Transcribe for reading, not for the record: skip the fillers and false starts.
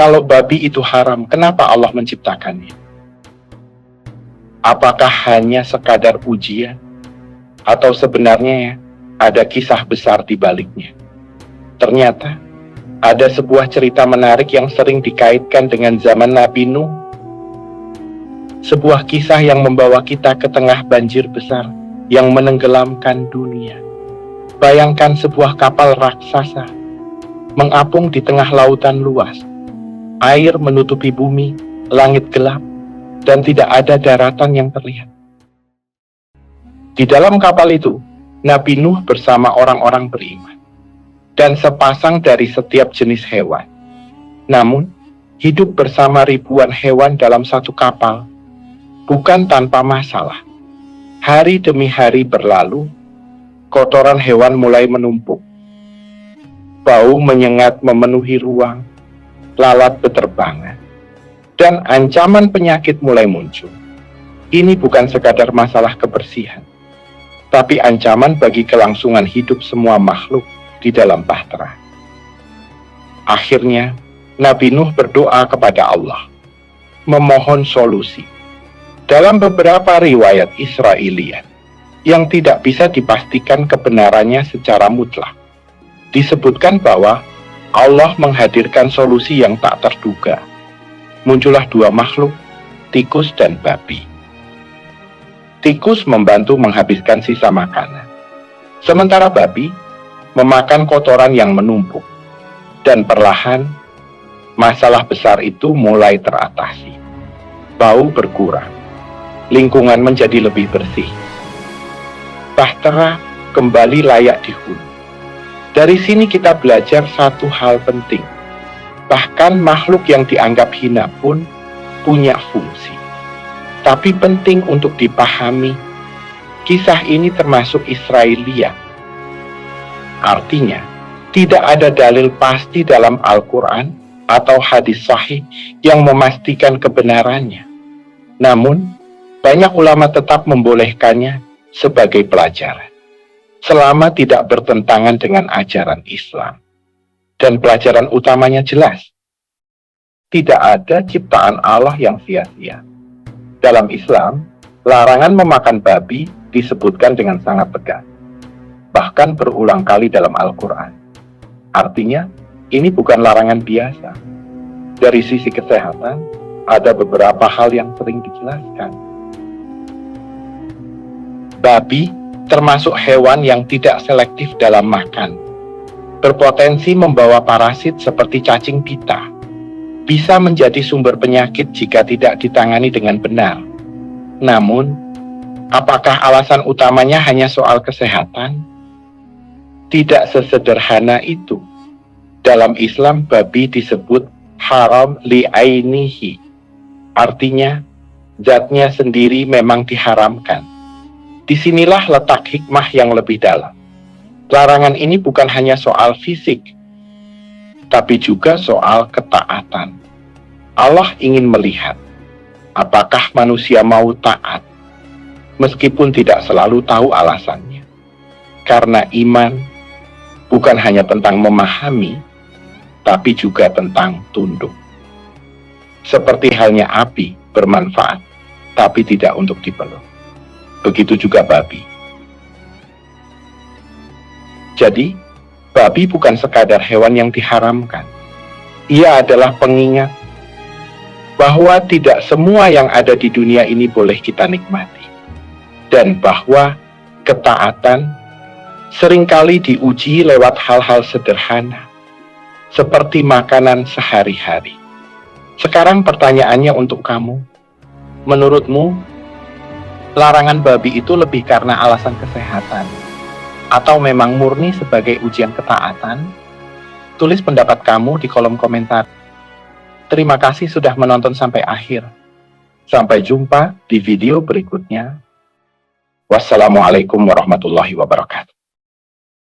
Kalau babi itu haram, kenapa Allah menciptakannya? Apakah hanya sekadar ujian? Atau sebenarnya ada kisah besar di baliknya? Ternyata ada sebuah cerita menarik yang sering dikaitkan dengan zaman Nabi Nuh. Sebuah kisah yang membawa kita ke tengah banjir besar yang menenggelamkan dunia. Bayangkan sebuah kapal raksasa mengapung di tengah lautan luas. Air menutupi bumi, langit gelap, dan tidak ada daratan yang terlihat. Di dalam kapal itu, Nabi Nuh bersama orang-orang beriman, dan sepasang dari setiap jenis hewan. Namun, hidup bersama ribuan hewan dalam satu kapal bukan tanpa masalah. Hari demi hari berlalu, kotoran hewan mulai menumpuk. Bau menyengat memenuhi ruang, lalat beterbangan, dan ancaman penyakit mulai muncul. Ini bukan sekadar masalah kebersihan, tapi ancaman bagi kelangsungan hidup semua makhluk di dalam bahtera. Akhirnya, Nabi Nuh berdoa kepada Allah, memohon solusi. Dalam beberapa riwayat Israiliyat yang tidak bisa dipastikan kebenarannya secara mutlak, disebutkan bahwa Allah menghadirkan solusi yang tak terduga. Muncullah dua makhluk, tikus dan babi. Tikus membantu menghabiskan sisa makanan, sementara babi memakan kotoran yang menumpuk. Dan perlahan, masalah besar itu mulai teratasi. Bau berkurang, lingkungan menjadi lebih bersih. Bahtera kembali layak dihuni. Dari sini kita belajar satu hal penting. Bahkan makhluk yang dianggap hina pun punya fungsi. Tapi penting untuk dipahami, kisah ini termasuk Israiliyat. Artinya, tidak ada dalil pasti dalam Al-Quran atau hadis sahih yang memastikan kebenarannya. Namun, banyak ulama tetap membolehkannya sebagai pelajaran, selama tidak bertentangan dengan ajaran Islam. Dan pelajaran utamanya jelas. Tidak ada ciptaan Allah yang sia-sia. Dalam Islam, larangan memakan babi disebutkan dengan sangat tegas. Bahkan berulang kali dalam Al-Quran. Artinya, ini bukan larangan biasa. Dari sisi kesehatan, ada beberapa hal yang sering dijelaskan. Babi termasuk hewan yang tidak selektif dalam makan. Berpotensi membawa parasit seperti cacing pita. Bisa menjadi sumber penyakit jika tidak ditangani dengan benar. Namun, apakah alasan utamanya hanya soal kesehatan? Tidak sesederhana itu. Dalam Islam, babi disebut haram li'ainihi. Artinya, zatnya sendiri memang diharamkan. Disinilah letak hikmah yang lebih dalam. Larangan ini bukan hanya soal fisik, tapi juga soal ketaatan. Allah ingin melihat apakah manusia mau taat, meskipun tidak selalu tahu alasannya. Karena iman bukan hanya tentang memahami, tapi juga tentang tunduk. Seperti halnya api bermanfaat, tapi tidak untuk dipeluk. Begitu juga babi. Jadi, babi bukan sekadar hewan yang diharamkan. Ia adalah pengingat bahwa tidak semua yang ada di dunia ini boleh kita nikmati. Dan bahwa ketaatan seringkali diuji lewat hal-hal sederhana, seperti makanan sehari-hari. Sekarang pertanyaannya untuk kamu. Menurutmu, larangan babi itu lebih karena alasan kesehatan, atau memang murni sebagai ujian ketaatan? Tulis pendapat kamu di kolom komentar. Terima kasih sudah menonton sampai akhir. Sampai jumpa di video berikutnya. Wassalamualaikum warahmatullahi wabarakatuh.